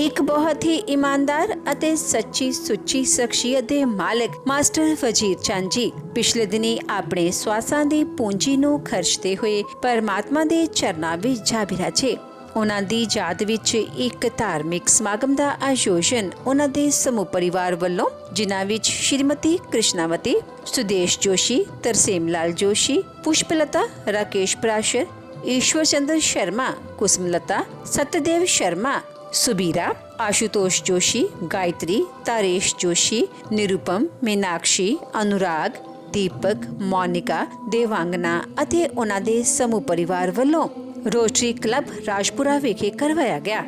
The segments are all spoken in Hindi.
ਇੱਕ ਬਹੁਤ ਹੀ ਇਮਾਨਦਾਰ ਅਤੇ ਸੱਚੀ ਸੁੱਚੀ ਸ਼ਖਸੀਅਤ ਦੇ ਮਾਲਕ ਮਾਸਟਰ ਵਜ਼ੀਰ ਚੰਦ ਜੀ ਪਿਛਲੇ ਦਿਨੀ ਆਪਣੇ ਸਵਾਸਾਂ ਦੀ ਪੂੰਜੀ ਨੂੰ ਖਰਚਦੇ ਹੋਏ ਪਰਮਾਤਮਾ ਦੇ ਚਰਨਾਂ ਵਿੱਚ ਜਾ ਬਿਰਾਜੇ। ਉਹਨਾਂ ਦੀ ਯਾਦ ਵਿੱਚ ਇੱਕ ਧਾਰਮਿਕ ਸਮਾਗਮ ਦਾ ਆਯੋਜਨ ਉਹਨਾਂ ਦੇ ਸਮੂਹ ਪਰਿਵਾਰ ਵੱਲੋਂ, ਜਿਨ੍ਹਾਂ ਵਿੱਚ ਸ਼੍ਰੀਮਤੀ ਕ੍ਰਿਸ਼ਨਾਵਤੀ, ਸੁਦੇਸ਼ ਜੋਸ਼ੀ, ਤਰਸੇਮ ਲਾਲ ਜੋਸ਼ੀ, ਪੁਸ਼ਪਲਤਾ, ਰਾਕੇਸ਼ ਪ੍ਰਾਸ਼ਰ, ईश्वर चंद्र शर्मा, कुसुमलता, सत्यदेव शर्मा, सुबीरा, आशुतोष जोशी, गायत्री, तारेश जोशी, निरुपम, मीनाक्षी, अनुराग, दीपक, मोनिका, देवांगना ਅਤੇ ਉਹਨਾਂ ਦੇ ਸਮੂਹ ਪਰਿਵਾਰ ਵੱਲੋਂ ਰੋਟਰੀ ਕਲੱਬ ਰਾਜਪੁਰਾ ਵਿਖੇ ਕਰਵਾਇਆ ਗਿਆ।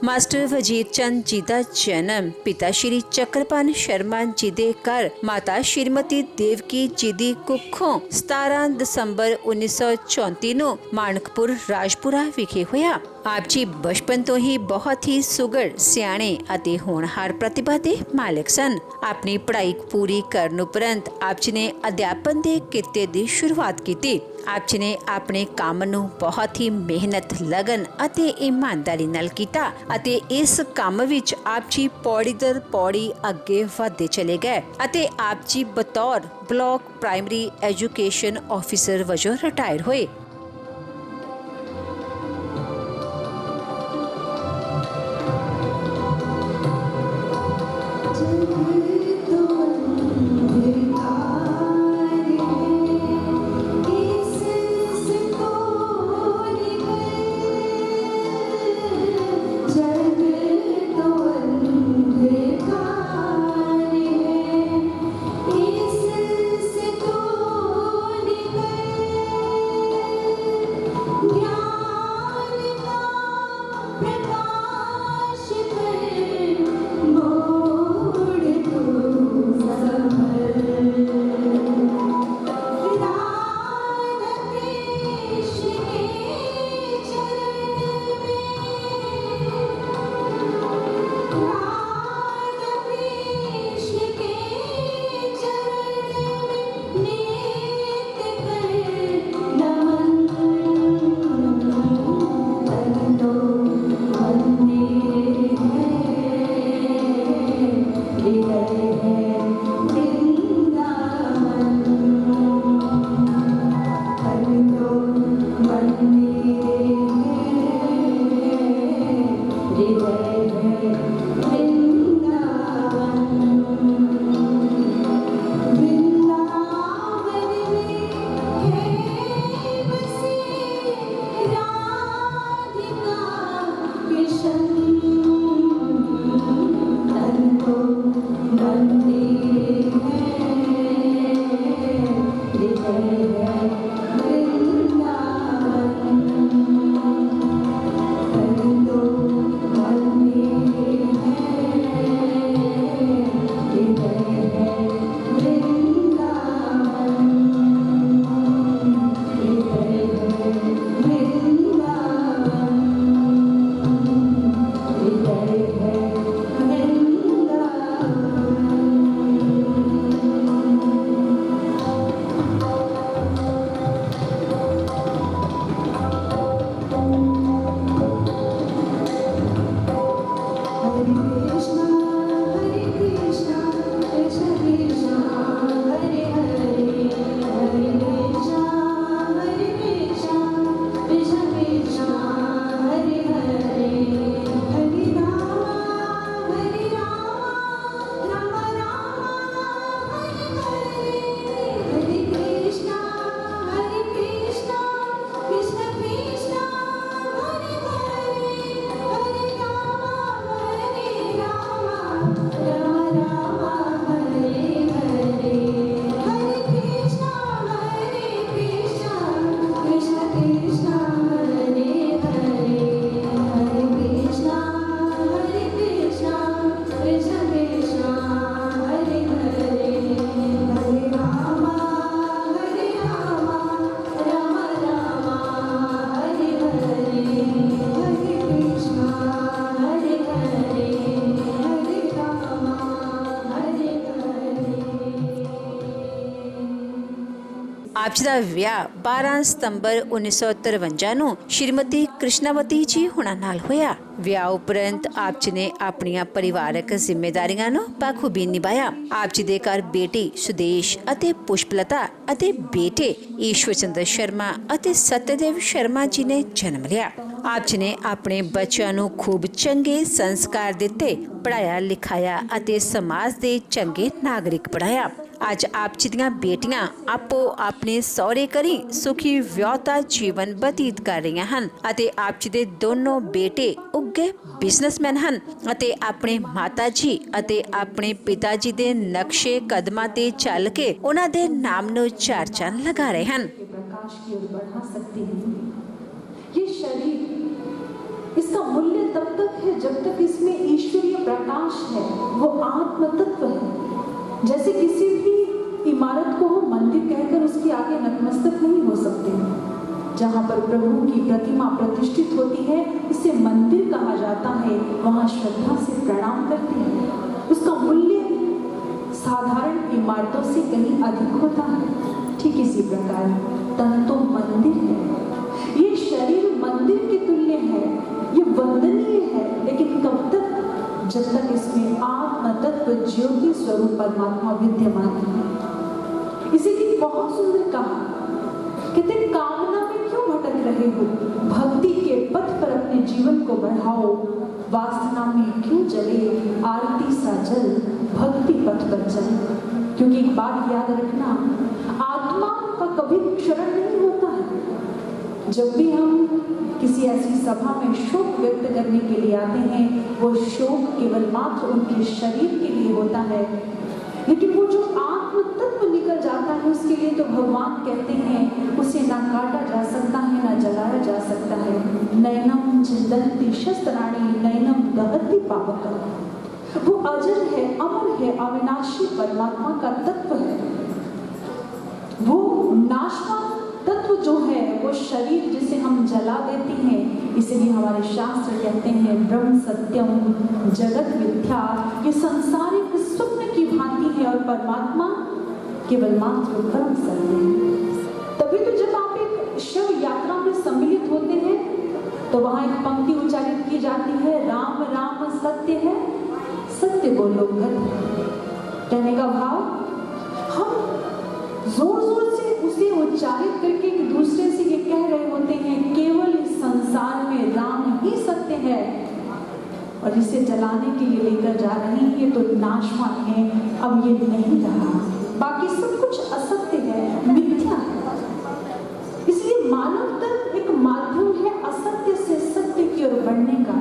ਮਾਸਟਰ ਵਜ਼ੀਰ ਚੰਦ ਜੀ ਦਾ ਜਨਮ ਪਿਤਾ ਸ਼੍ਰੀ ਚੱਕਰਪਾਲ ਸ਼ਰਮਾ ਜੀ ਦੇ ਘਰ ਮਾਤਾ ਸ਼੍ਰੀਮਤੀ ਦੇਵਕੀ ਜੀ ਦੀ ਕੁੱਖੋਂ 17 ਦਸੰਬਰ 1934 ਨੂੰ ਮਾਨਕਪੁਰ ਰਾਜਪੁਰਾ ਵਿਖੇ ਹੋਇਆ। ਆਪ ਜੀ ਬਚਪਨ ਤੋਂ ਹੀ ਬਹੁਤ ਹੀ ਸੁਘੜ, ਸਿਆਣੇ ਅਤੇ ਹੋਣਹਾਰ ਪ੍ਰਤਿਭਾ ਦੇ ਮਾਲਕ ਸਨ। ਆਪਣੀ ਪੜ੍ਹਾਈ ਪੂਰੀ ਕਰਨ ਉਪਰੰਤ ਆਪ ਜੀ ਨੇ ਅਧਿਆਪਨ ਦੇ ਕਿੱਤੇ ਦੀ ਸ਼ੁਰੂਆਤ ਕੀਤੀ। ਆਪ ਜੀ ਨੇ ਆਪਣੇ ਕੰਮ ਨੂੰ ਬਹੁਤ ਹੀ ਮਿਹਨਤ, ਲਗਨ ਅਤੇ ਇਮਾਨਦਾਰੀ ਨਾਲ ਕੀਤਾ ਅਤੇ ਇਸ ਕੰਮ ਵਿੱਚ ਆਪ ਜੀ ਪੌੜੀ ਦਰ ਪੌੜੀ ਅੱਗੇ ਵਧਦੇ ਚਲੇ ਗਏ ਅਤੇ ਆਪ ਜੀ ਬਤੌਰ ਬਲਾਕ ਪ੍ਰਾਇਮਰੀ ਐਜੂਕੇਸ਼ਨ ਆਫਿਸਰ ਵਜੋਂ ਰਿਟਾਇਰ ਹੋਏ। ਆਪ ਜੀ ਦਾ ਵਿਆਹ 12 ਸਤੰਬਰ 1953 ਨੂੰ ਸ਼੍ਰੀਮਤੀ ਕ੍ਰਿਸ਼ਨਾਵਤੀ ਜੀ ਹੁਣਾਂ ਨਾਲ ਹੋਇਆ। ਵਿਆਹ ਉਪਰੰਤ ਆਪ ਜੀ ਨੇ ਆਪਣੀਆਂ ਪਰਿਵਾਰਕ ਜ਼ਿੰਮੇਵਾਰੀਆਂ ਨੂੰ ਬਖੂਬੀ ਨਿਭਾਇਆ। ਆਪ ਜੀ ਦੇ ਘਰ ਬੇਟੀ ਸੁਦੇਸ਼ ਅਤੇ ਪੁਸ਼ਪਲਤਾ ਅਤੇ ਬੇਟੇ ਈਸ਼ਵਰ ਚੰਦਰ ਸ਼ਰਮਾ ਅਤੇ ਸਤਿਆਦੇਵ ਸ਼ਰਮਾ ਜੀ ਨੇ ਜਨਮ ਲਿਆ। ਆਪ ਜੀ ਨੇ ਆਪਣੇ ਬੱਚਿਆਂ ਨੂੰ ਖੂਬ ਚੰਗੇ ਸੰਸਕਾਰ ਦਿੱਤੇ, ਪੜ੍ਹਾਇਆ ਲਿਖਾਇਆ ਅਤੇ ਸਮਾਜ ਦੇ ਚੰਗੇ ਨਾਗਰਿਕ ਬਣਾਇਆ। ਅੱਜ ਆਪ ਜੀ ਦੀਆਂ ਬੇਟੀਆਂ ਆਪੋ ਆਪਣੇ ਸਹੁਰੇ ਘਰੀ ਸੁਖੀ ਵਿਆਹਤਾ ਜੀਵਨ ਬਤੀਤ ਕਰ ਰਹੀਆਂ ਹਨ ਅਤੇ ਆਪ ਜੀ ਦੇ ਦੋਨੋਂ ਬੇਟੇ ਉੱਗੇ ਬਿਜ਼ਨਸਮੈਨ ਹਨ ਅਤੇ ਆਪਣੇ ਮਾਤਾ ਜੀ ਅਤੇ ਆਪਣੇ ਪਿਤਾ ਜੀ ਦੇ ਨਕਸ਼ੇ ਕਦਮਾਂ ਤੇ ਚੱਲ ਕੇ ਉਹਨਾਂ ਦੇ ਨਾਮ ਨੂੰ ਚਾਰ ਚੰਨ ਲਗਾ ਰਹੇ ਹਨ। ये शरीर, इसका मूल्य तब तक है जब तक इसमें ईश्वरीय प्रकाश है, वो आत्म तत्व है। जैसे किसी भी इमारत को हम मंदिर कहकर उसके आगे नतमस्तक नहीं हो सकते। जहाँ पर प्रभु की प्रतिमा प्रतिष्ठित होती है उसे मंदिर कहा जाता है, वहाँ श्रद्धा से प्रणाम करते हैं। उसका मूल्य साधारण इमारतों से कहीं अधिक होता है। ठीक इसी प्रकार तन तो मंदिर है, ये शरीर मंदिर के तुल्य है, ये वंदनीय है, लेकिन कब तक? जब तक इसमें आत्म तत्व ज्योति स्वरूप परमात्मा विद्यमान है। इसीलिए बहुत सुंदर कहा, कहते कामना में क्यों भटक रहे हो, भक्ति के पथ पर अपने जीवन को बढ़ाओ। वासना में क्यों जले, आरती सा जल भक्ति पथ पर चले। क्योंकि एक बात याद रखना, आत्मा का कभी क्षरण नहीं होता है। जब भी हम किसी ऐसी सभा में शोक व्यक्त करने के लिए आते हैं, वो शोक केवल मात्र उनके शरीर के लिए होता है, लेकिन वो जो आत्म तत्व निकल जाता है उसके लिए तो भगवान कहते हैं उसे ना काटा जा सकता है ना जलाया जा सकता है। नयनम छिन्दन्ति शस्त्राणि नयनम दहति पावकम्। वो अजर है, अमर है, अविनाशी परमात्मा का तत्व है। वो नाशवान तत्व जो है वो शरीर जिसे हम जला देते हैं। इसलिए हमारे शास्त्र कहते हैं ब्रह्म सत्यम जगत मिथ्या, ये संसार एक स्वप्न की भांति है और परमात्मा केवल मात्र परम सत्य है। तभी तो जब आप एक शव यात्रा में सम्मिलित होते हैं तो वहां एक पंक्ति उच्चारित की जाती है, राम राम सत्य है, सत्य बोलो घर। कहने का भाव, हम जोर जोर से उसे उच्चारित करके एक दूसरे से ये कह रहे होते हैं केवल इस संसार में राम ही सत्य है, और इसे जलाने के लिए लेकर जा रहे हैं ये तो नाशवान है, अब ये नहीं रहा, बाकी सब कुछ असत्य है, मिथ्या है। इसलिए मानव तन एक माध्यम है असत्य से सत्य की ओर बढ़ने का।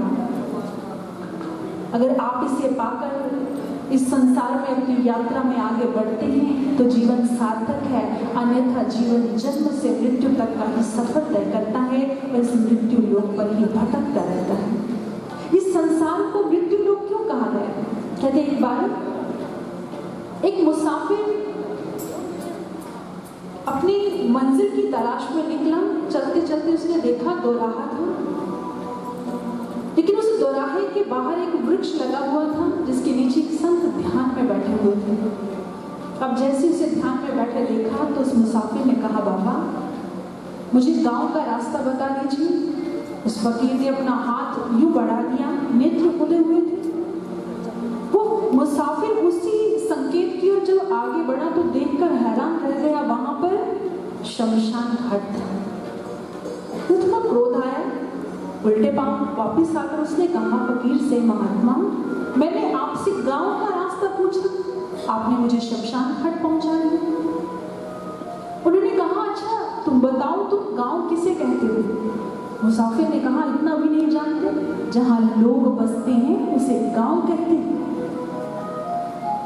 अगर आप इसे पाकर इस संसार में अपनी यात्रा में आगे बढ़ते हैं तो जीवन सार्थक है, अन्यथा जीवन जन्म से मृत्यु तक का ही सफर तय करता है और इस मृत्यु लोक पर ही भटकता रहता है। इस संसार को मृत्यु लोक क्यों कहा गया? कहते एक बार एक मुसाफिर अपनी मंजिल की तलाश में निकला। चलते चलते उसने देखा दोराहा था, लेकिन उस दोराहे के बाहर एक वृक्ष लगा हुआ था जिसके नीचे एक संत ध्यान में बैठे हुए थे। अब जैसे उसे ध्यान में बैठे देखा तो उस मुसाफिर ने कहा, बाबा मुझे गांव का रास्ता बता दीजिए। उस फकीर ने अपना हाथ यूं बढ़ा दिया, नेत्र खुले हुए थे। वो मुसाफिर उसी संकेत की ओर जब आगे बढ़ा तो देखकर हैरान रह गया, वहां पर शमशान घाट था। थोड़ा क्रोध आया, उल्टे पांव वापिस आकर उसने कहा फकीर से, महात्मा मैंने आपसे गांव का रास्ता पूछा, आपने मुझे शमशान घाट पहुंचा दिया। उन्होंने कहा अच्छा तुम बताओ तुम गांव किसे कहते हो? मुसाफिर ने कहा इतना भी नहीं जानते, जहां लोग बसते हैं उसे गांव कहते हैं।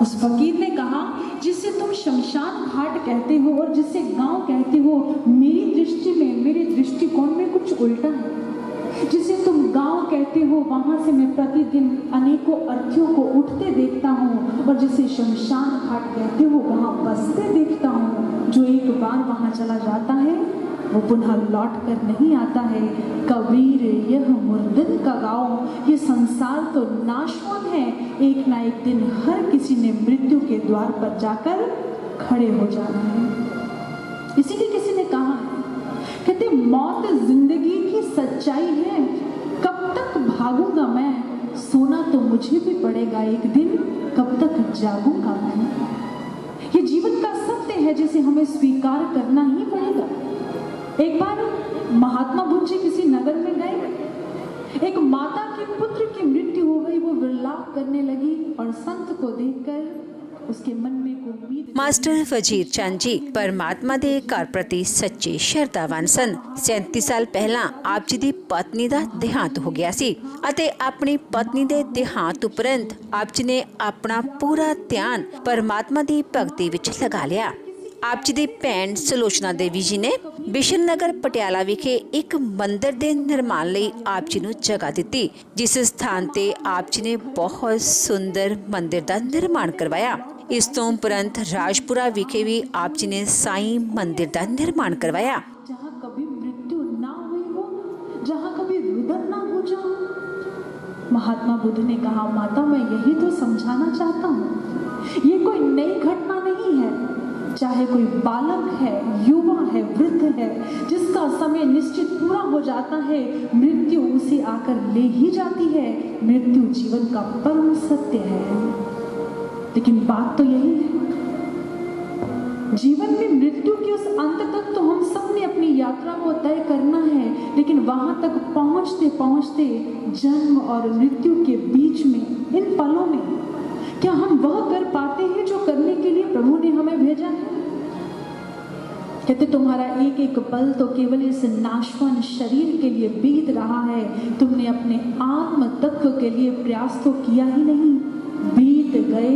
उस फकीर ने कहा जिसे तुम शमशान घाट कहते हो और जिसे गांव कहते हो, मेरी दृष्टि में, मेरे दृष्टिकोण में कुछ उल्टा है। जिसे तुम गांव कहते हो वहां से मैं प्रतिदिन अनेकों अर्थियों को उठते देखता हूँ, और जिसे शमशान घाट कहते हो वहां बसते देखता हूँ। जो एक बार वहां चला जाता है वो पुनः लौट कर नहीं आता है। कबीर यह मुर्दन का गाँव, ये संसार तो नाशवान है, एक ना एक दिन हर किसी ने मृत्यु के द्वार पर जाकर खड़े हो जाना है। इसीलिए कहते मौत जिंदगी की सच्चाई है, कब तक भागूंगा मैं, सोना तो मुझे भी पड़ेगा एक दिन, कब तक जागूंगा मैं। ये जीवन का सत्य है जिसे हमें स्वीकार करना ही पड़ेगा। एक बार महात्मा बुद्ध जी किसी नगर में गए, एक माता के पुत्र की मृत्यु हो गई। वो विलाप करने लगी और संत को देखकर उसके मन में एक उम्मीद। ਮਾਸਟਰ ਵਜੀਰ ਚੰਦ ਜੀ ਪਰਮਾਤਮਾ ਦੇ ਘਰ ਪ੍ਰਤੀ ਸੱਚੇ ਸ਼ਰਧਾਵਾਨ ਸਨ। 37 ਸਾਲ ਪਹਿਲਾਂ ਆਪ ਜੀ ਦੀ ਪਤਨੀ ਦਾ ਦੇਹਾਂਤ ਹੋ ਗਿਆ ਸੀ ਅਤੇ ਆਪਣੀ ਪਤਨੀ ਦੇ ਦੇਹਾਂਤ ਉਪਰੰਤ ਆਪ ਜੀ ਨੇ ਆਪਣਾ ਪੂਰਾ ਧਿਆਨ ਪਰਮਾਤਮਾ ਦੀ ਭਗਤੀ ਵਿੱਚ ਲਗਾ ਲਿਆ। ਆਪ ਜੀ ਦੀ ਭੈਣ ਸੁਲੋਚਨਾ ਦੇਵੀ ਜੀ ਨੇ ਬਿਸ਼ਨ ਨਗਰ ਪਟਿਆਲਾ ਵਿਖੇ ਇੱਕ ਮੰਦਿਰ ਦੇ ਨਿਰਮਾਣ ਲਈ ਆਪ ਜੀ ਨੂੰ ਜਗ੍ਹਾ ਦਿੱਤੀ, ਜਿਸ ਸਥਾਨ ਤੇ ਆਪ ਜੀ ਨੇ ਬਹੁਤ ਸੁੰਦਰ ਮੰਦਿਰ ਦਾ ਨਿਰਮਾਣ ਕਰਵਾਇਆ। ਇਸ ਤੋਂ ਉਪਰੰਤ ਰਾਜਪੁਰਾ ਵਿਖੇ ਵੀ ਆਪ ਜੀ ਨੇ ਸਾਈਂ ਮੰਦਿਰ ਦਾ ਨਿਰਮਾਣ ਕਰਵਾਇਆ। जहाँ कभी मृत्यु ना हुई हो, जहाँ कभी रुदन ना हो जाओ। महात्मा बुद्ध ने कहा, माता मैं यही तो समझाना चाहता हूँ, ये कोई नई घटना नहीं है। चाहे कोई बालक है, युवा है, वृद्ध है, जिसका समय निश्चित पूरा हो जाता है, मृत्यु उसे आकर ले ही जाती है। मृत्यु जीवन का परम सत्य है। लेकिन बात तो यही है, जीवन में मृत्यु के उस अंत तक तो हम सब ने अपनी यात्रा को तय करना है, लेकिन वहां तक पहुंचते पहुंचते जन्म और मृत्यु के बीच में, इन पलों में क्या हम वह कर पाते हैं जो करने के लिए प्रभु ने हमें भेजा है? कहते तुम्हारा एक एक पल तो केवल इस नाशवान शरीर के लिए बीत रहा है, तुमने अपने आत्म तत्व के लिए प्रयास तो किया ही नहीं। बीत गए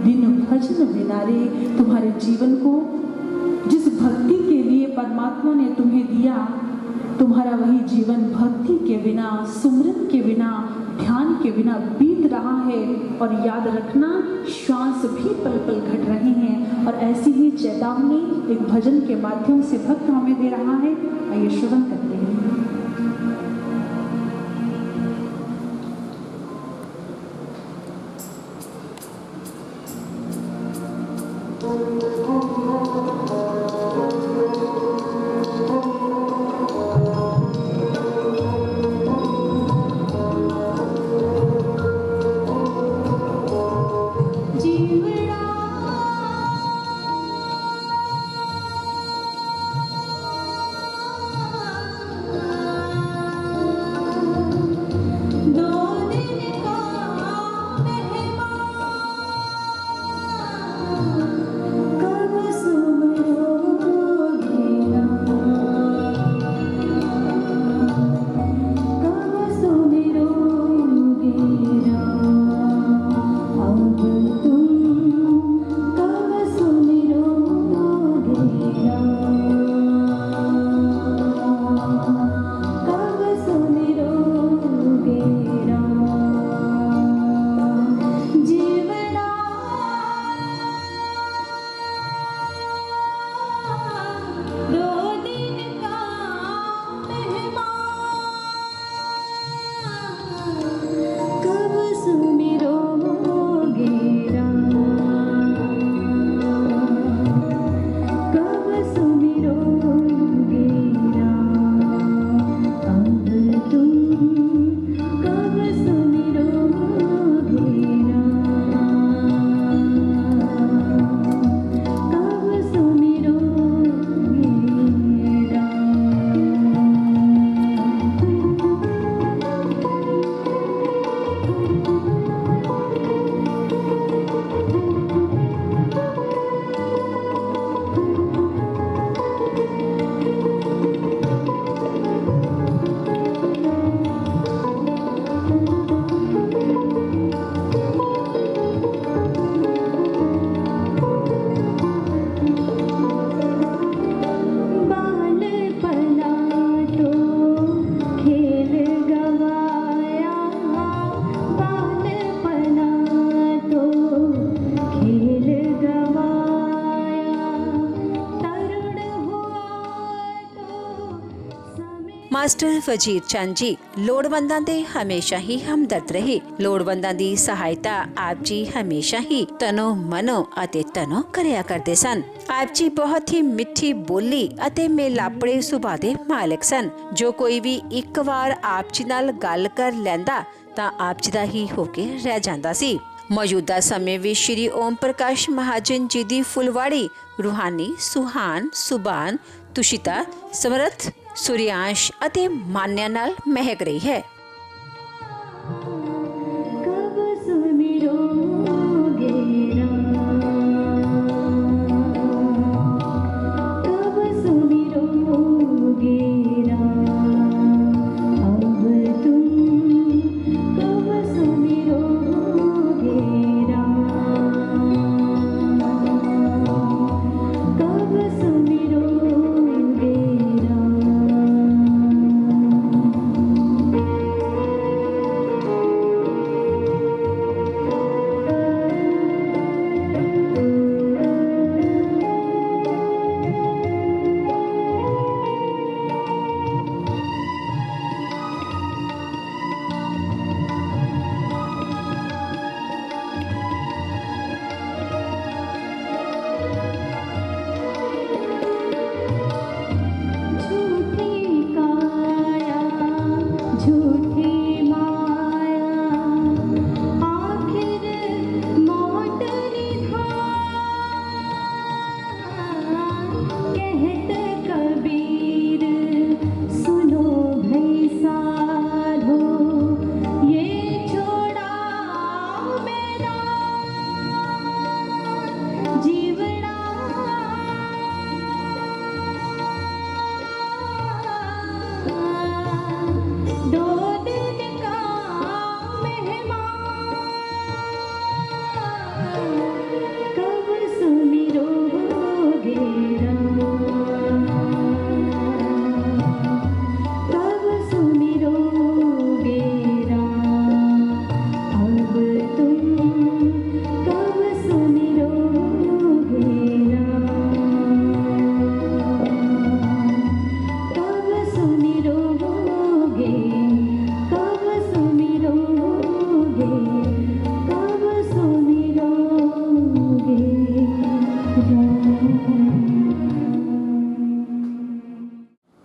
बिन भजन बिनारे। तुम्हारे जीवन को जिस भक्ति के लिए परमात्मा ने तुम्हें दिया, तुम्हारा वही जीवन भक्ति के बिना, सुमरन के बिना, ध्यान के बिना बीत रहा है। और याद रखना, श्वास भी पल पल घट रहे हैं। और ऐसी ही चेतावनी एक भजन के माध्यम से भक्त हमें दे रहा है। आइए श्रवण करते हैं। ਮਾਸਟਰ ਵਜੀਰ ਚੰਦ ਜੀ ਲੋੜਵੰਦਾਂ ਦੇ ਹਮੇਸ਼ਾ ਹੀ ਹਮਦਰਦ ਰਹੇ। ਲੋੜਵੰਦਾਂ ਦੀ ਸਹਾਇਤਾ ਆਪ ਜੀ ਹਮੇਸ਼ਾ ਹੀ ਤਨੋ ਮਨੋ ਅਤੇ ਤਨੋ ਕਰਿਆ ਕਰਦੇ ਸਨ। ਆਪ ਜੀ ਬਹੁਤ ਹੀ ਮਿੱਠੀ ਬੋਲੀ ਅਤੇ ਮੇਲਾਪੜੇ ਸੁਭਾਅ ਦੇ ਮਾਲਕ ਸਨ। ਜੋ ਕੋਈ ਵੀ ਇੱਕ ਵਾਰ ਆਪ ਜੀ ਨਾਲ ਗੱਲ ਕਰ ਲੈਂਦਾ ਤਾਂ ਆਪ ਜੀ ਦਾ ਹੀ ਹੋ ਕੇ ਰਹਿ ਜਾਂਦਾ ਸੀ। ਮੌਜੂਦਾ ਸਮੇਂ ਵਿੱਚ ਸ਼੍ਰੀ ਓਮ ਪ੍ਰਕਾਸ਼ ਮਹਾਜਨ ਜੀ ਦੀ ਫੁਲਵਾੜੀ ਰੂਹਾਨੀ ਸੁਹਾਨ, ਸੁਬਾਨ, ਤੁਸ਼ਿਤਾ, ਸਮਰਥ, ਸੁਰਿਆਂਸ਼ ਅਤੇ ਮਾਨਿਆ ਨਾਲ ਮਹਿਕ ਰਹੀ ਹੈ।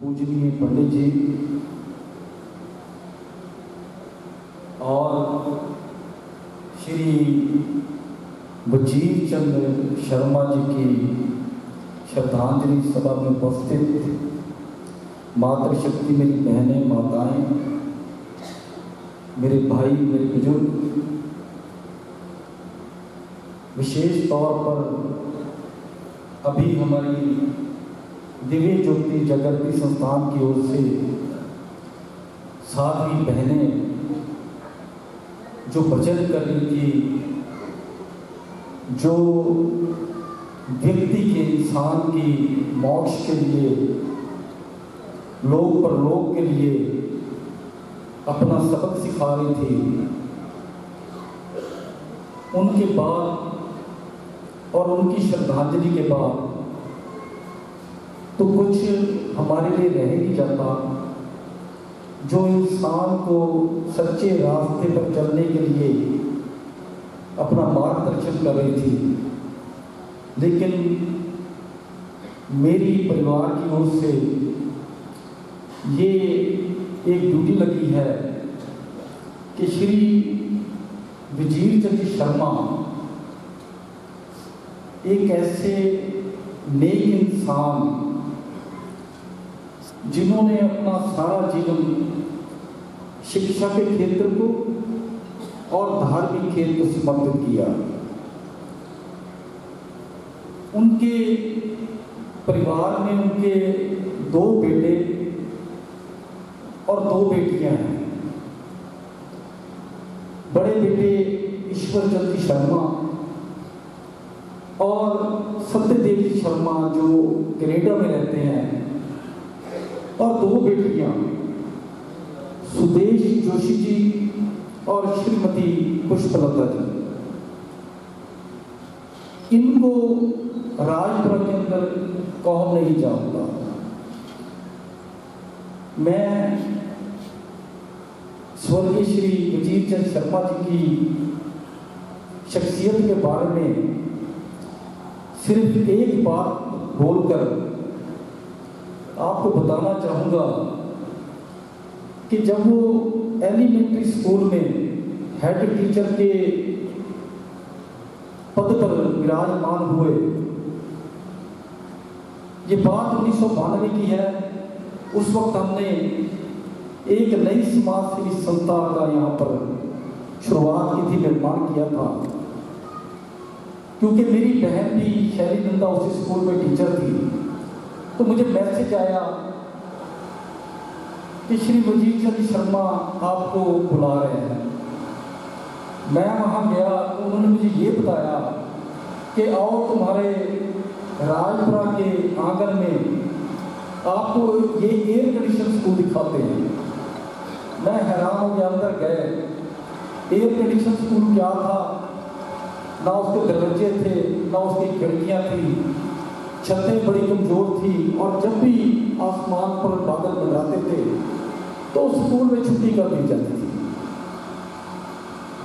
पूजनीय पंडित जी और श्री वजीर चंद्र शर्मा जी की श्रद्धांजलि सभा में उपस्थित मातृशक्ति, मेरी बहनें, माताएं, मेरे भाई, मेरे बुजुर्ग, विशेष तौर पर अभी हमारी दिव्य ज्योति जागृति संस्थान की ओर से साथी बहनें जो भजन कर रही थी, जो व्यक्ति के, इंसान की मोक्ष के लिए, लोक परलोक के लिए अपना सबक सिखा रही थी, उनके बाद और उनकी श्रद्धांजलि के बाद तो कुछ हमारे लिए रह नहीं जाता जो इंसान को सच्चे रास्ते पर चलने के लिए अपना मार्गदर्शन कर रही थी। लेकिन मेरी परिवार की ओर से ये एक ड्यूटी लगी है कि श्री वजीर चंद्र शर्मा एक ऐसे नेक इंसान जिन्होंने अपना सारा जीवन शिक्षा के क्षेत्र को और धार्मिक क्षेत्र को समर्पित किया। उनके परिवार में उनके 2 बेटे और 2 बेटियां हैं। बड़े बेटे ईश्वर चंद्र शर्मा और सत्यदेव शर्मा जो कनाडा में रहते हैं, और 2 बेटियां सुदेश जोशी जी और श्रीमती पुष्पलता जी। इनको राजपुरा के अंदर कौन नहीं जानता। मैं स्वर्गीय श्री वजीर चंद्र शर्मा जी की शख्सियत के बारे में सिर्फ एक बात बोलकर आपको बताना चाहूँगा कि जब वो एलिमेंट्री स्कूल में हेड टीचर के पद पर विराजमान हुए, ये बात 1992 की है। उस वक्त हमने एक नई समाज सेवी संस्था का यहाँ पर शुरुआत की थी, निर्माण किया था, क्योंकि मेरी बहन भी शैली नंदा उसी स्कूल में टीचर थी। तो मुझे मैसेज आया कि श्री वजीर चंद शर्मा आपको बुला रहे हैं। मैं वहाँ गया तो उन्होंने मुझे ये बताया कि आओ तुम्हारे राजपुरा के आंगन में आपको ये एयर कंडीशन स्कूल दिखाते हैं। मैं हैरान हो गया, अंदर गए। एयर कंडीशन स्कूल क्या था, ना उसके दरवाजे थे, ना उसकी खिड़कियाँ थी, छतें बड़ी कमजोर थी, और जब भी आसमान पर बादल मंडराते थे तो स्कूल में छुट्टी कर दी जाती थी।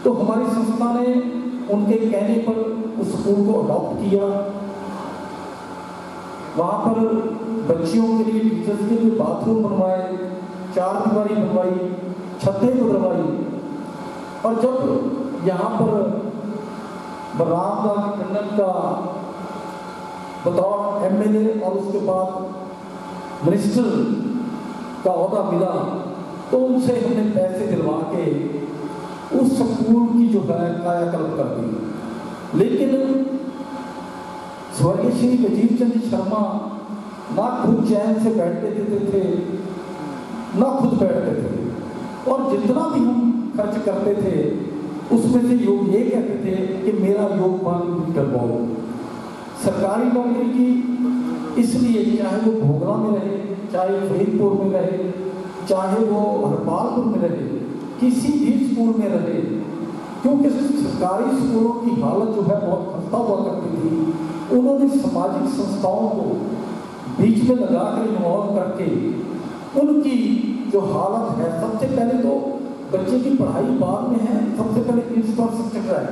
तो हमारी संस्था ने उनके कहने पर उस स्कूल को अडॉप्ट किया। वहाँ पर बच्चियों के लिए, टीचर्स के लिए बाथरूम बनवाए, 4 दीवारी बनवाई, छतें बदलवाई। और जब यहाँ पर बलराम दास टंडन का बतौर एमएलए और उसके बाद मिनिस्टर का ओहदा मिला, तो उनसे हमने पैसे दिलवा के उस स्कूल की जो है कायाकल्प कर दी। लेकिन स्वर्गीय श्री वजीर चंद शर्मा ना खुद चैन से बैठते देते थे, ना खुद बैठते थे, और जितना भी हम खर्च करते थे उसमें से योग ये कहते थे कि मेरा योगदान डलवाओ। सरकारी नौकरी की इसलिए, चाहे वो भोगला में रहे, चाहे फरीदपुर में रहे, चाहे वो हरपालपुर में रहे, किसी भी स्कूल में रहे, क्योंकि सरकारी स्कूलों की हालत जो है बहुत खस्ता हुआ करती थी। उन्होंने सामाजिक संस्थाओं को बीच में लगाकर इन्वॉल्व करके उनकी जो हालत है, सबसे पहले तो बच्चे की पढ़ाई बाद में है, सबसे पहले इंफ्रास्ट्रक्चर है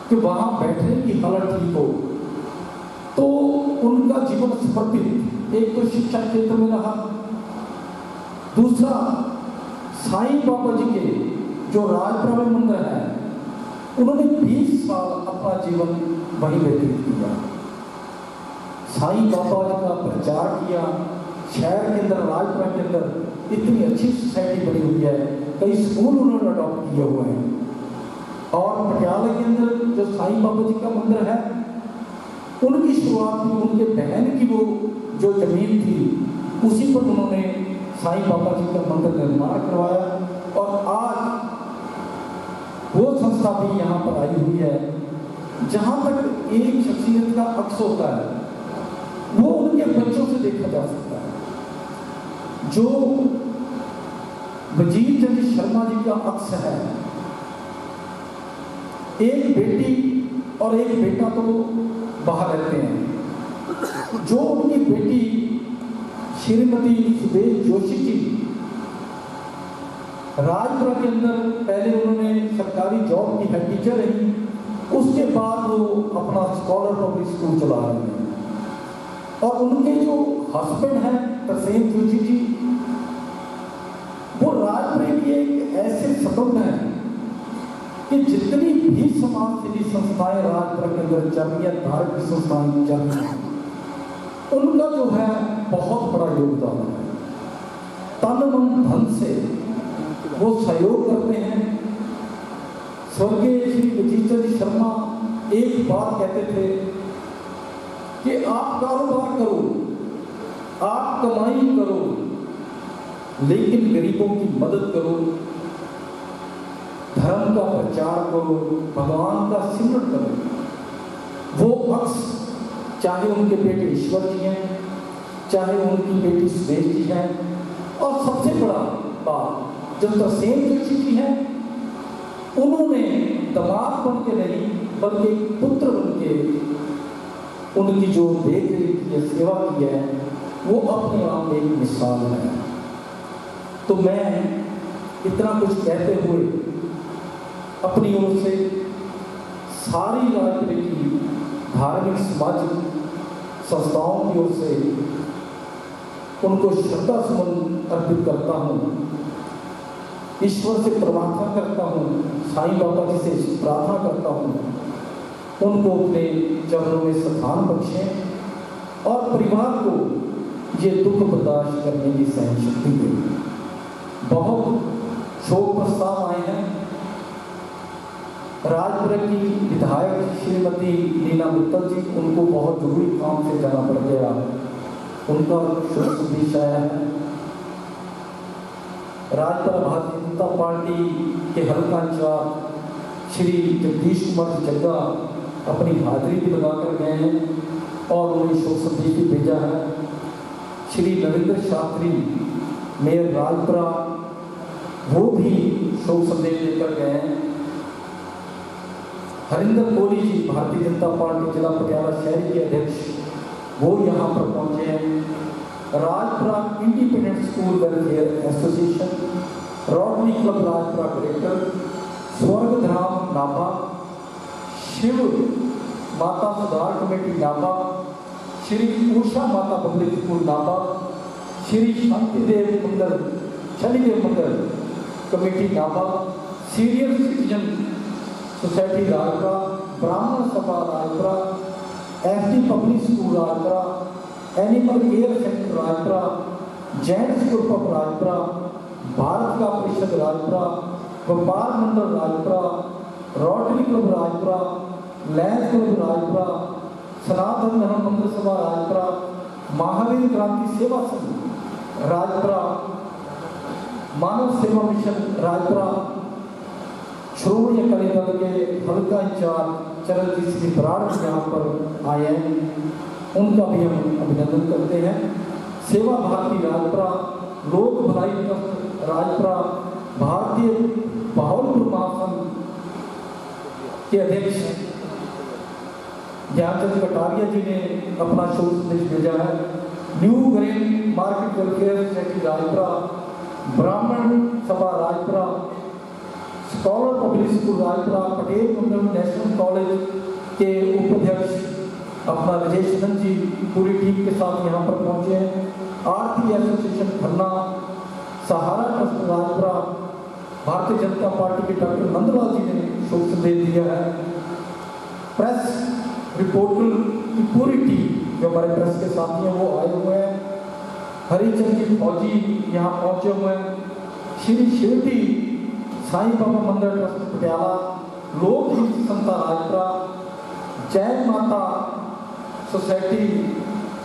कि वहाँ बैठने की हालत ठीक हो। तो उनका जीवन समर्पित एक तो शिक्षा क्षेत्र में रहा, दूसरा साईं बाबा जी के जो राजपुरा में मंदिर है, उन्होंने 20 साल अपना जीवन वहीं व्यतीत किया। साईं बाबा जी का प्रचार किया, शहर के अंदर, राजपुरा के अंदर इतनी अच्छी सोसाइटी बनी हुई है, कई स्कूल उन्होंने अडॉप्ट किए हुए हैं। और पटियाला के अंदर जो साईं बाबा जी का मंदिर है, उनकी शुरुआत भी उनके बहन की वो जो जमीन थी उसी पर उन्होंने साईं बाबा जी का मंदिर निर्माण करवाया। और आज वो संस्था भी यहाँ पर आई हुई है। जहाँ तक एक शख्सियत का अक्स होता है, वो उनके बच्चों से देखा जा सकता है। जो वजीर चंद शर्मा जी का अक्स है, एक बेटी और एक बेटा तो बाहर रहते हैं। जो उनकी बेटी श्रीमती सुदेश जोशी जी राजपुरा के अंदर पहले उन्होंने सरकारी जॉब की हेड टीचर रही, उसके बाद वो अपना स्कॉलर पब्लिक स्कूल चला रहे हैं। और उनके जो हस्बैंड हैं तरसेम जोशी जी, वो राजपुरा की एक ऐसे सदन हैं कि जितनी भी समाज सेवी संस्थाएं राजपुरा के अंदर चल रही है, धार्मिक संस्थाएं चल रही हैं, उनका जो है बहुत बड़ा योगदान है। तन मन धन से वो सहयोग करते हैं। स्वर्गीय श्री वजीर चंद शर्मा एक बात कहते थे कि आप कारोबार करो, आप कमाई करो, लेकिन गरीबों की मदद करो, धर्म का प्रचार करो, भगवान का सिमरन करो। वो अक्स, चाहे उनके बेटे ईश्वर जी हैं, चाहे उनकी बेटी सुदेश जी हैं, और सबसे बड़ा बात जो तरसेम जोशी जी हैं, उन्होंने दामाद बन के नहीं बल्कि पुत्र बन के उनकी जो देख रेख की सेवा की है, वो अपने आप एक मिसाल है। तो मैं इतना कुछ कहते हुए अपनी ओर से सारी राजपुरा की धार्मिक सामाजिक संस्थाओं की ओर से उनको श्रद्धा सुमन अर्पित करता हूँ। ईश्वर से प्रार्थना करता हूँ, साईं बाबा जी से प्रार्थना करता हूँ, उनको अपने चरणों में स्थान बख्शें और परिवार को ये दुख बर्दाश्त करने की सहन शक्ति दें। बहुत शोक प्रस्ताव आए हैं। राजपुरा की विधायक श्रीमती नीना मित्तल जी, उनको बहुत जरूरी काम से जाना पड़ गया, उनका शोक संदेश आया है। राजपुरा भारतीय जनता पार्टी के हल्का इंचार्ज श्री जगदीश कुमार जग्गा अपनी हाजिरी भी लगाकर गए हैं और उन्हें शोक संदेश भी भेजा है। श्री नरेंद्र शास्त्री मेयर राजपुरा, वो भी शोक संदेश लेकर गए हैं। हरिंदर कोहली जी भारतीय जनता पार्टी जिला पटियाला शहर के अध्यक्ष, वो यहाँ पर पहुंचे हैं। Rajpura independent school welfare association, rotary club Rajpura director Swargdham Nabha, Shiv माता सुधार कमेटी नाभा, श्री उषा माता पब्लिक स्कूल नाभा, श्री शांतिदेव मंदिर शनिदेव मंदिर committee Nabha, senior citizen society Rajpura, ब्राह्मण सभा Rajpura, ST public school Rajpura, animal care centre Rajpura, Jain group of Rajpura, Bharat का परिषद राजपुरा, व्यापार मंडल Rajpura, rotary club Rajpura, land club Rajpura, सनातन धर्म मंदिर सभा राजपुरा, महावीर क्रांति सेवा संघ राजपुरा, मानव सेवा मिशन राजपुरा, श्रोमणी अकाली दल के हल्का इंचार्ज चरणजीत सिंह बराड़ यहाँ पर आए हैं, उनका भी हम अभिनंदन करते हैं। सेवा भारती राजपुरा, लोक भलाई ट्रस्ट राजपुरा, भारतीय बहावलपुर महासंघ के अध्यक्ष ज्ञानचंद कटारिया जी ने अपना शोक संदेश भेजा है। New grain market welfare society Rajpura, ब्राह्मण सभा Rajpura, scholar public school Rajpura, Patel मंडल नेशनल कॉलेज के उपाध्यक्ष अपना राजेश नंद जी पूरी टीम के साथ यहाँ पर पहुँचे हैं। आरती एसोसिएशन खन्ना, सहारा ट्रस्ट राजपुरा, भारतीय जनता पार्टी के डॉक्टर नंदलाल जी ने शोक संदेश दिया है। प्रेस रिपोर्टर की पूरी टीम जो हमारे प्रेस के साथी हैं वो आए हुए हैं। हरिचंद जी फौजी यहाँ पहुँचे हुए हैं। श्री शिवटी साईं बाबा मंदिर ट्रस्ट पटियाला, लोक हित संस्था राजपुरा, जैन माता सोसाइटी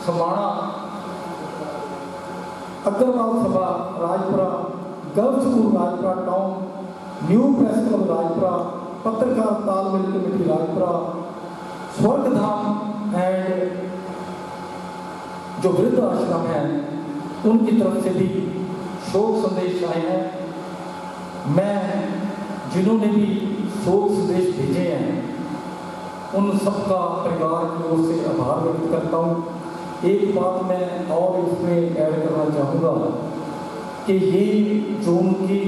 समाणा, अग्रवाल सभा Rajpura, girls school Rajpura town, new press club Rajpura, पत्रकार तालमेल कमेटी राजपुरा, स्वर्गधाम एंड जो वृद्ध आश्रम है उनकी तरफ से भी शोक संदेश आए हैं। मैं जिन्होंने भी शोक संदेश भेजे हैं उन सबका परिवार की ओर से आभार व्यक्त करता हूँ। एक बात मैं और इसमें ऐड करना चाहूँगा कि ये जो उनकी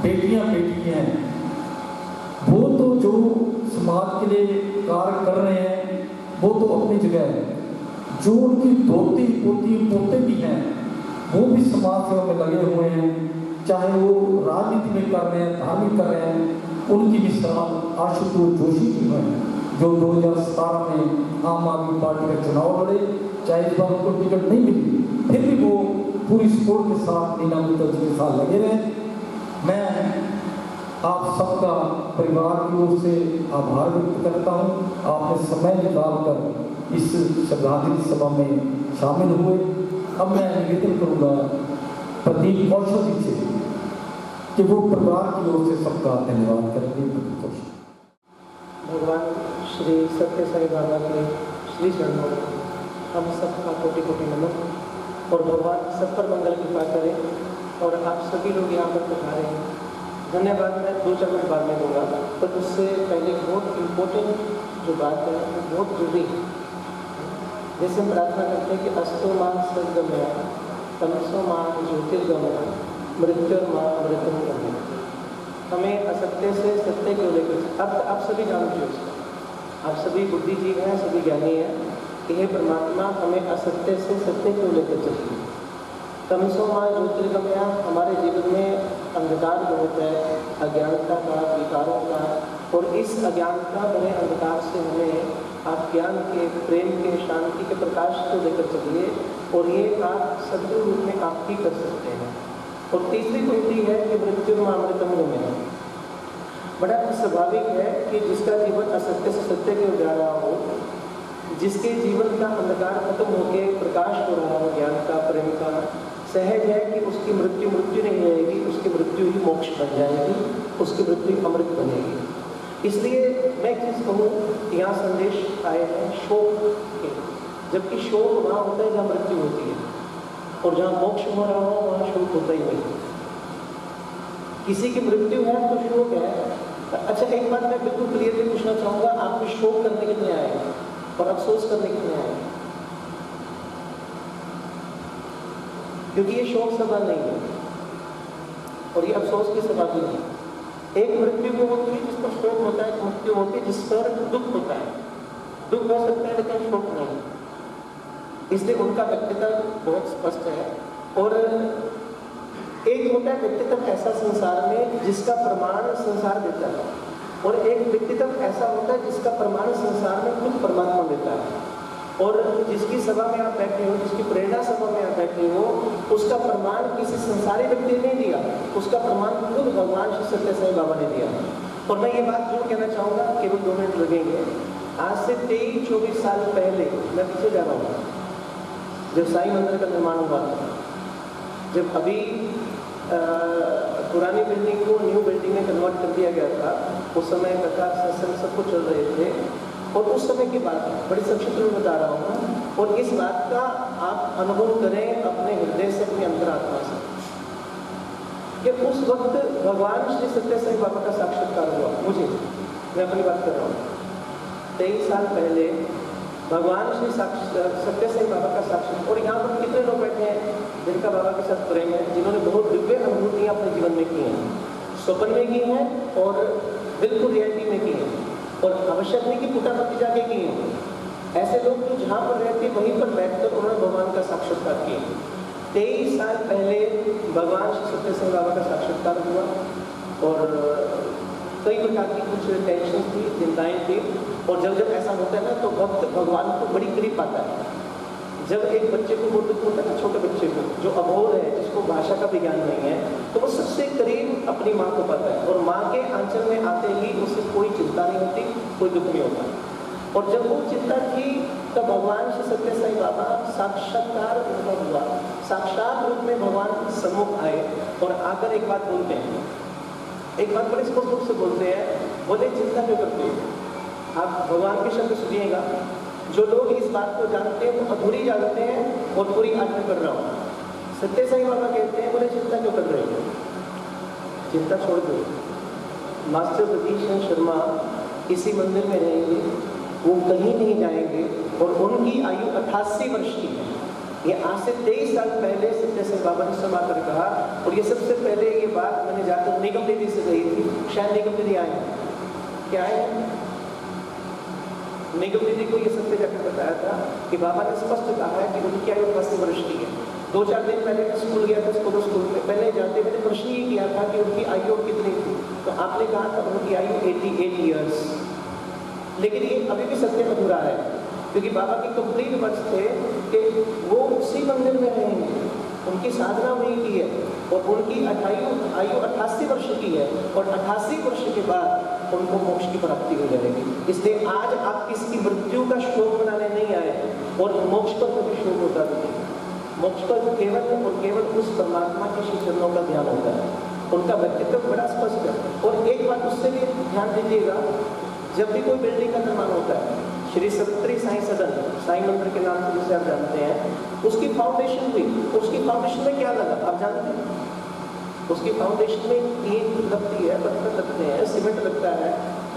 बेटियाँ हैं वो तो जो समाज के लिए कार्य कर रहे हैं वो तो अपनी जगह है, जो उनकी दोती पोती पोते भी हैं वो भी समाज सेवा में लगे हुए हैं, चाहे वो राजनीति में कर रहे हैं, धार्मिक कर रहे हैं। उनकी मिसाल आशुतोष जोशी जी हैं जो 2017 में आम आदमी पार्टी का चुनाव लड़े, चाहे इस बार उनको टिकट नहीं मिली, फिर भी वो पूरी सपोर्ट के साथ नीना मित्तल जी के साथ लगे रहे। मैं आप सबका परिवार की ओर से आभार व्यक्त करता हूँ। आपने समय निकालकर इस श्रद्धांजलि सभा में शामिल हुए। अब मैं निवेदन करूँगा प्रदीप कौशल जी से कि वो परिवार की ओर से सबका धन्यवाद करेंगे। भगवान श्री सत्य साई बाबा के श्री चरणों में हम सबका कोटि कोटि नमन और भगवान सब पर मंगल कृपा करें। और आप सभी लोग यहाँ पर पधारे हैं, धन्यवाद। मैं 2 चरण बाद में दूंगा, पर उससे पहले बहुत इम्पोर्टेंट जो बात है वो बहुत जरूरी है। जैसे हम प्रार्थना करते हैं कि अस्तो मां सद्गमय, तमसो मां ज्योतिर्गमय, मृत्युर्मां अमृतंगमय। हमें असत्य से सत्य की ओर लेकर, अब आप सभी जानते हो आप सभी बुद्धिजीवी हैं, सभी ज्ञानी हैं कि हे परमात्मा हमें असत्य से सत्य क्यों लेकर चलिए। तमसो मां ज्योतिर्गमया, हमारे जीवन में अंधकार बहुत है, अज्ञानता का, विकारों का, और इस अज्ञानता भरे अंधकार से हमें आप ज्ञान के, प्रेम के, शांति के प्रकाश को लेकर चलिए, और ये आप सद्गुरु रूप में आप ही कर सकते हैं। और तीसरी पंक्ति है कि मृत्यु अमृतम में, बड़ा स्वाभाविक है कि जिसका जीवन असत्य से सत्य की ओर जा रहा हो, जिसके जीवन का अंधकार खत्म होकर प्रकाश हो रहा हो ज्ञान का, प्रेम का, सहज है कि उसकी मृत्यु नहीं रहेगी, उसकी मृत्यु ही मोक्ष बन जाएगी, उसकी मृत्यु अमृत बनेगी। इसलिए मैं एक चीज़ कहूँ, यहाँ संदेश आए हैं शोक के, जबकि शोक वहाँ होता है जहाँ मृत्यु होती है, और जहाँ मोक्ष हो रहा हो वहाँ शोक होता ही नहीं। किसी की मृत्यु है तो शोक है। अच्छा, एक बात मैं बिल्कुल क्लियरली पूछना चाहूँगा, आप में शोक करने के लिए आए और अफसोस करने के लिए आए? क्योंकि ये शोक सभा नहीं है और ये अफसोस की सभा भी नहीं। एक मृत्यु वो होती है जिस पर शोक होता है, मृत्यु होती है जिस पर दुख होता है। दुख हो सकता है लेकिन शोक नहीं, इसलिए उनका व्यक्तित्व बहुत स्पष्ट है। और एक होता है व्यक्तित्व ऐसा संसार में जिसका प्रमाण संसार देता है, और एक व्यक्तित्व ऐसा होता है जिसका प्रमाण संसार में खुद परमात्मा देता है। और जिसकी सभा में आप बैठे हो, जिसकी प्रेरणा सभा में आप बैठे हो, उसका प्रमाण किसी संसारी व्यक्ति ने नहीं दिया, उसका प्रमाण खुद भगवान श्री सत्य साईं बाबा ने दिया। और मैं ये बात जरूर कहना चाहूँगा, केवल 2 मिनट लगेंगे। आज से 23-24 साल पहले, मैं पीछे जा रहा हूँ, जब साईं मंदिर का निर्माण हुआ था, जब अभी पुरानी बिल्डिंग को न्यू बिल्डिंग में कन्वर्ट कर दिया गया था, उस समय प्रकाश सत्संग सब कुछ चल रहे थे। और उस समय की बात है, बड़ी संक्षिप्त में बता रहा हूँ, और इस बात का आप अनुभव करें अपने हृदय से, अपनी अंतरात्मा से, कि उस वक्त भगवान श्री सत्य साईं बाबा का साक्षात्कार हुआ। मुझे, मैं अपनी बात कर रहा हूँ, 23 साल पहले भगवान श्री सत्य साईं बाबा का साक्षात्कार। और यहाँ पर कितने लोग बैठे हैं जिनका बाबा के साथ प्रेम है, जिन्होंने बहुत दिव्य अनुभूतियाँ अपने जीवन में की हैं, स्वप्न में की हैं और बिल्कुल रियलिटी में की हैं, और आवश्यक नहीं कि पुटापति जाके की हैं। ऐसे लोग जो जहाँ पर रहते वहीं पर बैठकर उन्होंने भगवान का साक्षात्कार किया। 23 साल पहले भगवान श्री सत्य साईं बाबा का साक्षात्कार हुआ, और कई प्रकार की कुछ टेंशन थी, चिंताएं थी। और जब ऐसा होता है ना, तो भक्त भगवान को बड़ी करीब पाता है। जब एक बच्चे को वो दुख होता है ना, छोटे बच्चे को जो अबोध है, जिसको भाषा का भी ज्ञान नहीं है, तो वो सबसे करीब अपनी माँ को पाता है, और माँ के आंचल में आते ही उसे कोई चिंता नहीं होती, कोई दुख नहीं होता। और जब वो चिंता थी तब भगवान श्री सत्य साईं बाबा साक्षात्कार अनुभव हुआ, साक्षात रूप में भगवान सम्मुख आए और आकर एक बात बोलते हैं, एक बात बड़े स्पष्ट रूप से बोलते हैं, बोले चिंता क्यों करते हो। आप भगवान के शब्द सुनिएगा, जो लोग इस बात को जानते हैं वो अधूरी जानते हैं और पूरी आज मैं कर रहा हूँ। सत्य साईं बाबा कहते हैं, बोले चिंता क्यों कर रहे हो, चिंता छोड़ दो। मास्टर प्रदीप शर्मा इसी मंदिर में रहेंगे, वो कहीं नहीं जाएंगे, और उनकी आयु 88 वर्ष की है। ये आज से 23 साल पहले सत्य साईं बाबा ने समा कर कहा, और ये सबसे पहले ये बात मैंने जाकर निगम दीदी से कही थी। शायद निगम दीदी आए, क्या आए, निगम दीदी को ये सत्य जाकर बताया था कि बाबा ने स्पष्ट कहा है कि उनकी आयु 80 वर्ष की है। 2-4 दिन पहले मैं स्कूल गया था, स्कूल में पहले जाते मैंने प्रश्न ये किया था कि उनकी आयु कितनी थी, तो आपने कहा था उनकी आयु 88 ईयर्स। लेकिन ये अभी भी सत्य अधूरा है, क्योंकि बाबा की कंप्लीट वर्ष थे कि वो उसी मंदिर में रहेंगे, उनकी साधना वही की है, और उनकी आयु 88 वर्ष की है, और 88 वर्ष के बाद उनको मोक्ष की प्राप्ति हो जाएगी। इसलिए आज आप किसी की मृत्यु का शोक मनाने नहीं आए, और मोक्ष पर कभी शोक होता नहीं। मोक्ष पर केवल और केवल उस परमात्मा के श्री चरणों का ध्यान होता है। उनका व्यक्तित्व बड़ा स्पष्ट है। और एक बात उससे भी ध्यान दीजिएगा, जब भी कोई बिल्डिंग का निर्माण होता है, श्री सत्री साईं सदन, साईं मंदिर के नाम से जिसे आप जानते हैं, उसकी फाउंडेशन हुई, उसकी फाउंडेशन में क्या लगा आप जानते हैं? उसकी फाउंडेशन में ईंट लगती है, पत्थर लगते हैं, सीमेंट लगता है,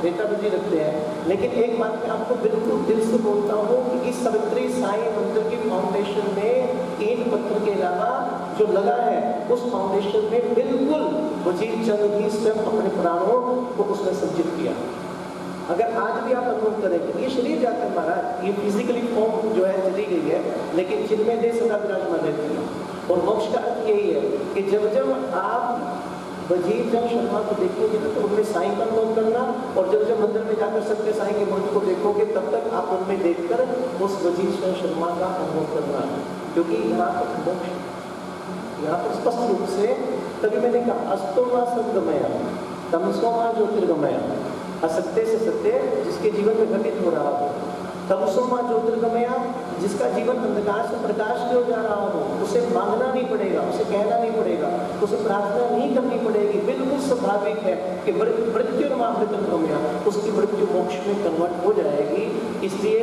रेता बिजली लगते हैं। लेकिन एक बात मैं आपको बिल्कुल दिल से बोलता हूँ कि इस सवित्री साईं मंदिर की फाउंडेशन में ईंट पत्थर के अलावा जो लगा है, उस फाउंडेशन में बिल्कुल वजीर चंद ही स्वयं अपने प्राणों को उसने संचित किया। अगर आज भी आप अनुभव करें, ये शरीर जाता है महाराज, ये फिजिकली फॉर्म जो है चली गई है, लेकिन जिनमें देह सदा विराजमान रहती है। और मोक्ष का अर्थ यही है कि जब जब आप वजीर जब शर्मा को देखेंगे तो उनमें साईं का अनुभव करना, और जब जब मंदिर में जाकर सत्य साईं के मूर्ति को देखोगे तब तक आप उनमें देखकर उस वजीर शर्मा का अनुभव करना, क्योंकि यहाँ पर मोक्ष, यहाँ पर स्पष्ट रूप से, तभी मैंने कहा अस्तोमा सद्गमया तमसोमा ज्योतिर्गमया, असत्य से सत्य जिसके जीवन में घटित हो रहा हो, तमसोमा ज्योतिर्गमया जिसका जीवन अंधकार से प्रकाश की ओर जा रहा हो, उसे मांगना नहीं पड़ेगा, उसे कहना नहीं पड़ेगा, उसे प्रार्थना नहीं करनी पड़ेगी, बिल्कुल स्वाभाविक है कि मृत्युर्मामृतंगमया, उसकी मृत्यु मोक्ष में कन्वर्ट हो जाएगी। इसलिए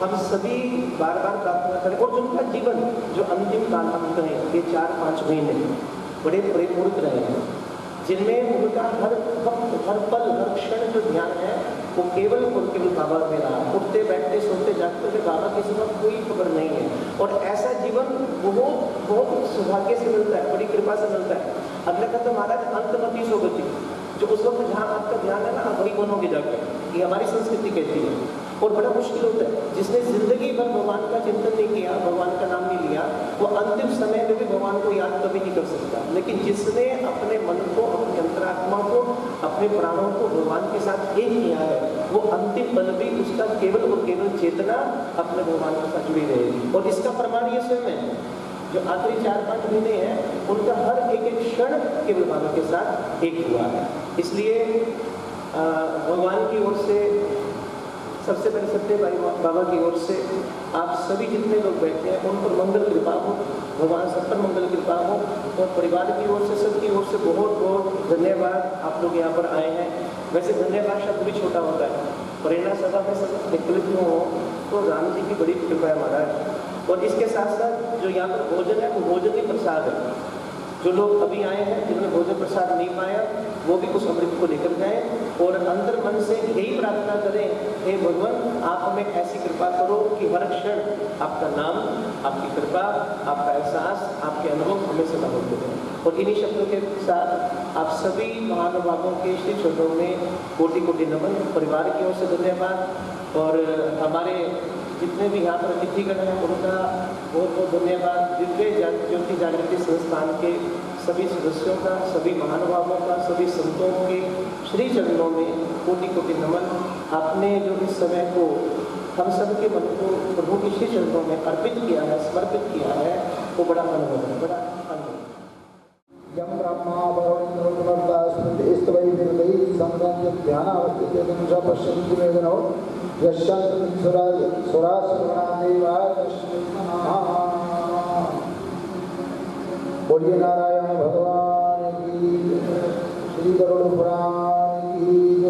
हम सभी बार बार प्रार्थना करें, और जिनका जीवन जो अंतिम काल हम कहें ये 4-5 महीने बड़े परिपूर्ण रहे हैं, जिनमें उनका हर वक्त, हर पल, हर क्षण जो ध्यान है वो केवल और केवल बाबा में रहा, उठते बैठते सोते जागते हुए बाबा के सिवा कोई खबर नहीं है। और ऐसा जीवन बहुत बहुत सौभाग्य से मिलता है, बड़ी कृपा से मिलता है। अगले का तो महाराज अंतमती सोगति, जो उस वक्त जहाँ आपका ध्यान है ना, आप वही बनोगे जाकर, ये हमारी संस्कृति कहती है। और बड़ा मुश्किल होता है, जिसने जिंदगी भर भगवान का चिंतन नहीं किया, भगवान का नाम नहीं लिया, वो अंतिम समय में भी भगवान को याद कभी नहीं कर सकता। लेकिन जिसने अपने मन को, अपनी अंतरात्मा को, अपने प्राणों को भगवान के साथ एक किया है, वो अंतिम पल भी उसका केवल और केवल चेतना अपने भगवान के साथ जुड़ी रहेगी। और इसका प्रमाण ये स्वयं है, जो आखिरी 4-5 महीने हैं उनका हर एक एक क्षण केवल बाबा के साथ एक हुआ है। इसलिए भगवान की ओर से, सबसे पहले सत्य भाई बाबा की ओर से आप सभी जितने लोग बैठे हैं उन पर मंगल कृपा हो, भगवान सब पर मंगल कृपा हो। और परिवार की ओर से, सबकी ओर से बहुत बहुत धन्यवाद, आप लोग यहाँ पर आए हैं। वैसे धन्यवाद शब्द भी छोटा होता है, प्रेरणा सभा में सब निकलित हो तो राम जी की बड़ी कृपा है महाराज। और इसके साथ साथ जो यहाँ पर भोजन है वो भोजन ही प्रसाद है। जो लोग अभी आए हैं जिन्होंने भोजन प्रसाद नहीं पाया, वो भी उस अमृत को लेकर जाएं और अंतर मन से यही प्रार्थना करें, हे भगवान आप हमें ऐसी कृपा करो कि हर क्षण आपका नाम, आपकी कृपा, आपका एहसास, आपके अनुभव हमें सदा होते रहें। और इन्हीं शब्दों के साथ आप सभी महानुभावों के श्री चरणों में कोटि कोटि नमन, परिवार की ओर से धन्यवाद। और हमारे जितने भी यहाँ पर अतिथिगण हैं उनका बहुत बहुत धन्यवाद। दिव्य ज्योति जागृति संस्थान के सभी सदस्यों का, सभी महानुभावों का, सभी संतों के श्री चरणों में कोटि कोटि नमन। आपने जो इस समय को हम सब के मन को प्रभु के श्री चरणों में अर्पित किया है, समर्पित किया है, वो बड़ा अनुभव है, बड़ा अनुभव। यम ब्रह्मा वरुणोर्मर्ता स्मृति स्तवै निर्दयी संगम्य ध्यानावस्थितेदनुषा पश्यन्ति वेदनो यश्चान्तिसुराज सुरासुरगणादेवा तस्मै बोलिए नारायण भगवान की, श्री गरुड़ पुराण की।